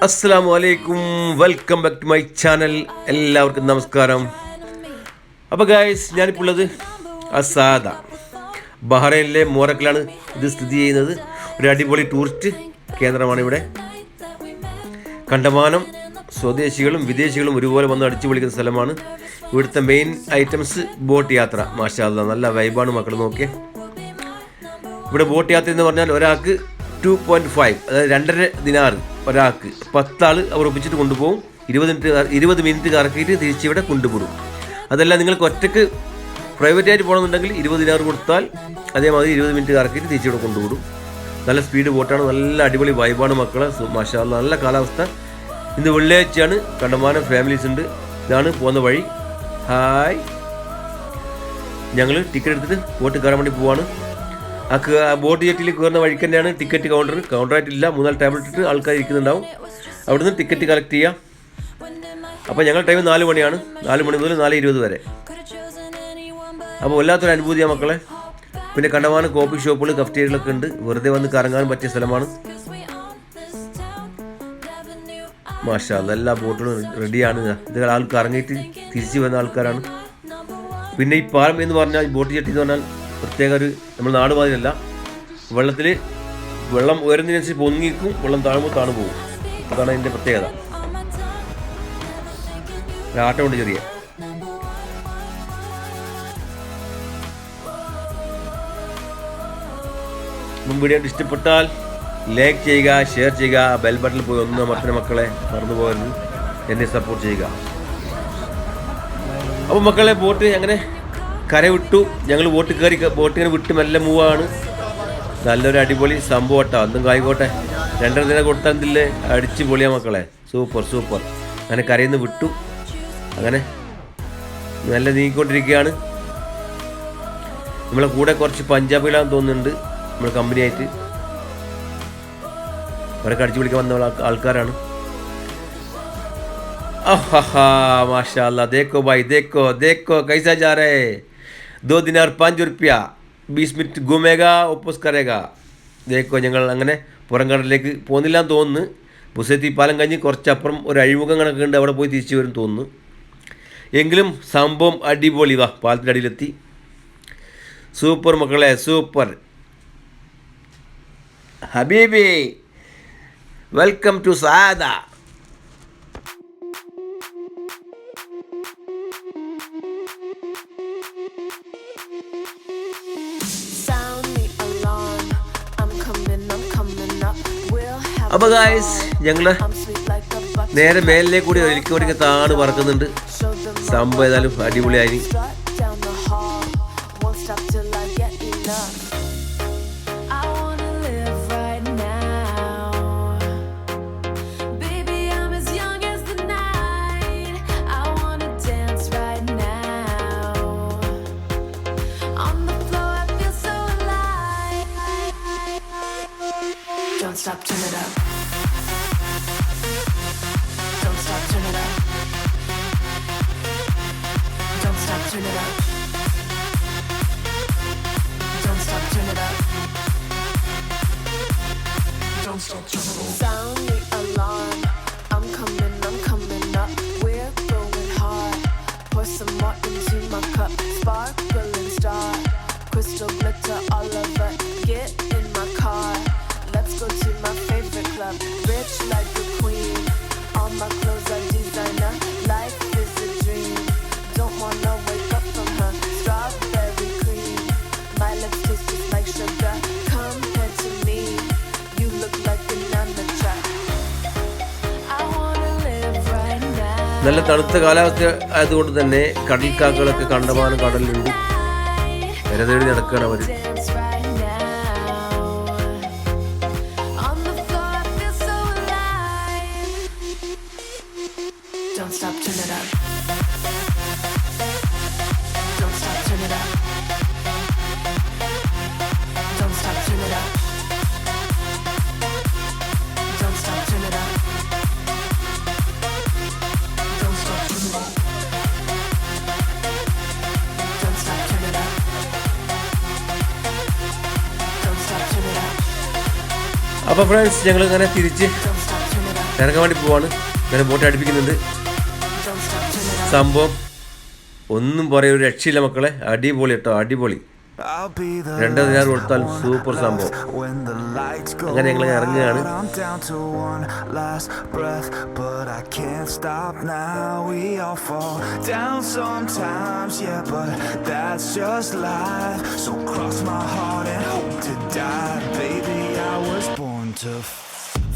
അസ്സലാമു അലൈക്കും, welcome back to my channel. എല്ലാവർക്കും നമസ്കാരം. അപ്പോൾ ഗായ്സ്, ഞാനിപ്പോൾ ഉള്ളത് അസാദ ബഹ്റൈനിലെ മോറക്കിലാണ് ഇത് സ്ഥിതി ചെയ്യുന്നത്. ഒരു അടിപൊളി ടൂറിസ്റ്റ് കേന്ദ്രമാണ് ഇവിടെ. കണ്ടമാനം സ്വദേശികളും വിദേശികളും ഒരുപോലെ വന്ന് അടിച്ചു പൊളിക്കുന്ന സ്ഥലമാണ്. ഇവിടുത്തെ മെയിൻ ഐറ്റംസ് ബോട്ട് യാത്ര. മാഷാ അല്ലാഹ്, നല്ല വൈബാണ് മക്കൾ. നോക്കിയേ, ഇവിടെ ബോട്ട് യാത്ര എന്ന് പറഞ്ഞാൽ ഒരാൾക്ക് 2.5, അതായത് 2.5 ദിനാർ ഒരാൾക്ക്. 10 ആൾ അവർ ഒപ്പിച്ചിട്ട് കൊണ്ടുപോകും. 20 മിനിറ്റ് കറക്കിയിട്ട് തിരിച്ചിവിടെ കൊണ്ടുപോകും. അതല്ല നിങ്ങൾക്ക് ഒറ്റയ്ക്ക് പ്രൈവറ്റായിട്ട് പോകണമെന്നുണ്ടെങ്കിൽ 20 ദിനാർ കൊടുത്താൽ അതേമാതിരി 20 മിനിറ്റ് കറക്കിയിട്ട് തിരിച്ചിവിടെ കൊണ്ടുപോകും. നല്ല സ്പീഡ് ബോട്ടാണ്, നല്ല അടിപൊളി വൈബാണ് മക്കളെ. മാഷാ അല്ലാഹ്, നല്ല കാലാവസ്ഥ. ഇന്ന് വെള്ളിയാഴ്ചയാണ്, കണ്ടമാനം ഫാമിലീസ് ഉണ്ട്. ഇതാണ് പോകുന്ന വഴി. ഹായ്, ഞങ്ങൾ ടിക്കറ്റ് എടുത്തിട്ട് ബോട്ട് കയറാൻ വേണ്ടി പോവാണ്. ആ ബോട്ട് ജെറ്റിൽ കയറുന്ന വഴിക്ക് തന്നെയാണ് ടിക്കറ്റ് കൗണ്ടറായിട്ടില്ല. 3-4 ടേബിൾ ഇട്ടിട്ട് ആൾക്കാർ ഇരിക്കുന്നുണ്ടാവും. അവിടുന്ന് ടിക്കറ്റ് കളക്ട് ചെയ്യാം. അപ്പോൾ ഞങ്ങളുടെ ടൈം 4 മണിയാണ്. 4 മണി മുതൽ 4:20 വരെ. അപ്പോൾ വല്ലാത്തൊരു അനുഭൂതിയാണ് മക്കളെ. പിന്നെ കണ്ടമാനം കോഫി ഷോപ്പുകൾ, കഫ്റ്റീരിയകളൊക്കെ ഉണ്ട്. വെറുതെ വന്ന് കറങ്ങാൻ പറ്റിയ സ്ഥലമാണ്. മാഷാ അല്ലാഹ്, എല്ലാ ബോട്ടുകളും റെഡിയാണ്. ഇത് ആൾ കറങ്ങിയിട്ട് തിരിച്ചു വന്ന ആൾക്കാരാണ്. പിന്നെ ഈ പാലം എന്ന് പറഞ്ഞാൽ, ബോട്ട് ജെട്ടി എന്ന് പറഞ്ഞാൽ പ്രത്യേക ഒരു, നമ്മൾ നാട് മാതിരിയല്ല. വെള്ളം ഉയരുന്നതിനനുസരിച്ച് പൊങ്ങിക്കും, വെള്ളം താഴുമ്പോൾ താണു പോകും. അതാണ് അതിൻ്റെ പ്രത്യേകത. ആട്ടമുണ്ട് ചെറിയ. വീഡിയോ ഇഷ്ടപ്പെട്ടാൽ ലൈക്ക് ചെയ്യുക, ഷെയർ ചെയ്യുക, ബെൽ ബട്ടണിൽ പോയി ഒന്ന് അമർത്തുന്ന മക്കളെ, മറന്നു പോകരുത്. എന്നെ സപ്പോർട്ട് ചെയ്യുക. അപ്പോൾ മക്കളെ, ബോട്ട് അങ്ങനെ കര വിട്ടു. ഞങ്ങൾ ബോട്ട് കയറി, ബോട്ടിങ്ങനെ വിട്ട് മെല്ലെ മൂവാണ്. നല്ലൊരു അടിപൊളി സംഭവം കേട്ടോ. എന്തും ആയിക്കോട്ടെ, 2.5 ദിനം കൊടുത്താൽ എന്തില്ലേ, അടിച്ച് പൊളിയാ മക്കളെ. സൂപ്പർ. അങ്ങനെ കരയിൽ നിന്ന് വിട്ടു. അങ്ങനെ നല്ല നീങ്ങിക്കൊണ്ടിരിക്കുകയാണ്. നമ്മളെ കൂടെ കുറച്ച് പഞ്ചാബികളാന്ന് തോന്നുന്നുണ്ട്, നമ്മൾ കമ്പനിയായിട്ട്. അവരൊക്കെ അടിച്ചു വിളിക്കാൻ വന്ന ആൾക്കാരാണ്. മാഷാ അല്ലാഹ്, देखो भाई, देखो कैसा जा रहे हैं. 2 ദിനാർ 5 रुपया, 20 മിനിറ്റ് घूमेगा वापस करेगा. देखो, ഞങ്ങൾ അങ്ങനെ പുറം കടലിലേക്ക് പോകുന്നില്ലാന്ന് തോന്നുന്നു. ബുസൈത്തി പാലം കഴിഞ്ഞ് കുറച്ചപ്പുറം ഒരു അഴിമുഖം കണക്ക് ഉണ്ട്, അവിടെ പോയി തിരിച്ചു വരും തോന്നുന്നു. എങ്കിലും സംഭവം അടിപൊളി. വാ, പാലത്തിൻ്റെ അടിയിലെത്തി. സൂപ്പർ മക്കളെ, സൂപ്പർ. ഹബീബി, വെൽക്കം ടു സാദ. അപ്പോൾ ഗായ്സ്, ഞങ്ങൾ നേരെ മേലിലേക്ക് കൂടി ഒരിക്കൽ താണ് പറക്കുന്നുണ്ട്. സംഭവം ഏതായാലും അടിപൊളിയായി. Don't stop, turn it up. Don't stop, turn it up. Don't stop, turn it up. Don't stop, turn it up. Don't stop, turn it up. Sound the alarm. I'm coming up. We're going hard. Pour some more into my cup. Sparkling star, crystal glitter all over. Get in my car. Let's go to my favorite club. Rich like a queen. All my clothes are designer. Life is a dream. Don't wanna wake up from her. Strawberry cream. My lips taste just like sugar. Compared to me, you look like an amateur. I wanna live right now. നല്ല തണുത്ത കാലാവസ്ഥ ആയതുകൊണ്ട് തന്നെ കടൽക്കാക്കകളൊക്കെ കണ്ടമാനം കടലിലുണ്ട്. തേടി നടക്കുകയാണ് അവർ. Don't stop, turn it up. Don't stop, turn it up. Don't stop, turn it up. Don't stop, turn it up. Don't stop, turn it up. Don't stop, turn it up. Don't stop, turn it up. അപ്പോൾ friends, ഞങ്ങൾ ഇങ്ങനെ തിരിച്ച് Don't stop, turn it up. ഇറങ്ങാൻ വേണ്ടി പോവാണ്. ഞാൻ boat അടുപ്പിക്കുന്നുണ്ട്. Don't stop till it സംഭവം ഒന്നും പറയാൻ ഒരു രക്ഷയില്ല മക്കളെ. അടിപൊളി കേട്ടോ, അടിപൊളി. 2,000 കൊടുത്താൽ സൂപ്പർ സംഭവം. അങ്ങനെ ഞങ്ങൾ ഇറങ്ങുകയാണ്.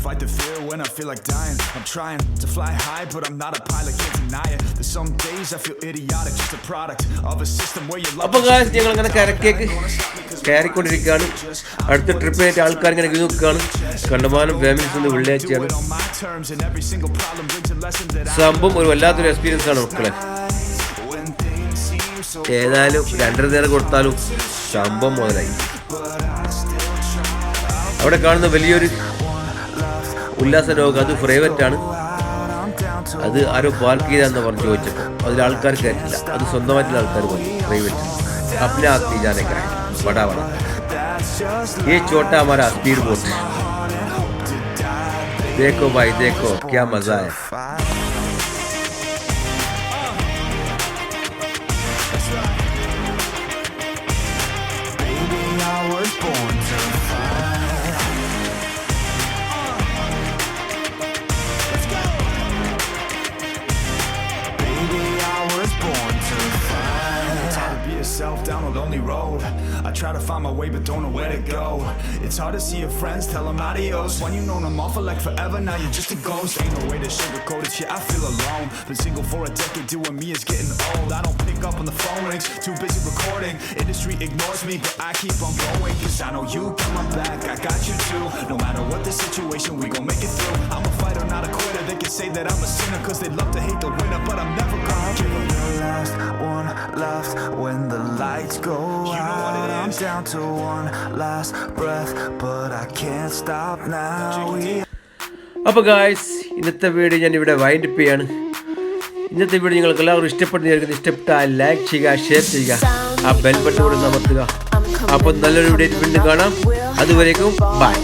Fight the fear when I feel like dying. I'm trying to fly high, but I'm not a pilot, can't deny it. There's some days I feel idiotic, just a product of a system where you love. അപ്പോൾ guys ഞങ്ങൾ അങ്ങനെ കരക്കേക്ക് കയറിക്കൊണ്ടിരിക്കുകയാണ്. അടുത്ത ട്രിപ്പിനായിട്ട് ആൾക്കാർ ഇങ്ങനെ നോക്കുകയാണ്. കണ്ടമാനം families ഉണ്ട്. വെള്ളിയാഴ്ചയാണ്. സംഭവം ഒരു വല്ലാത്തൊരു എക്സ്പീരിയൻസ് ആണ് മക്കളെ. ഏതായാലും 2.5 നേരം കൊടുത്താലും സംഭവം മുതലായി. അവിടെ കാണുന്ന വലിയൊരു ഉല്ലാസ ലോകം, അത് പ്രൈവറ്റ് ആണ്. അത് ആരോ പാർക്ക് ചെയ്താന്ന് പറഞ്ഞ് ചോദിച്ചപ്പോൾ അതിൽ ആൾക്കാർ കയറ്റില്ല. അത് സ്വന്തമായിട്ടുള്ള ആൾക്കാർ പോയി. പ്രൈവറ്റ് अपने हाथ नहीं जाने का है, बड़ा बड़ा ये छोटा हमारा स्पीड बोट. देखो भाई देखो क्या मजा है. Down a lonely road, I try to find my way but don't know where to go. It's hard to see your friends, tell them adios. When you know them all for like forever, now you're just a ghost. Ain't no way to sugarcoat it, yeah I feel alone. Been single for a decade, doing me is getting old. I don't pick up when the phone rings, too busy recording. Industry ignores me, but I keep on going. Cause I know you got my back, I got you too. No matter what the situation, we gon' make it through. I'm a fighter, not a quitter. They can say that I'm a sinner, cause they love to hate the winner. But I'm never gonna give up. The last one left when the lights go out. I'm down to one last breath, but I can't stop now. അപ്പോൾ guys ഇന്നത്തെ video ഞാൻ ഇവിടെ wind up ചെയ്യാണ്. ഇന്നത്തെ video നിങ്ങൾക്ക് എല്ലാവരും ഇഷ്ടപ്പെട്ടാൽ like ചെയ്യുക, ഷെയർ ചെയ്യുക, ആ ബെൽ ബട്ടൺ കൂടെ അമർത്തുക. അപ്പോൾ നല്ലൊരു വീഡിയോ വീണ്ടും കാണാം. അതുവരേക്കും ബൈ.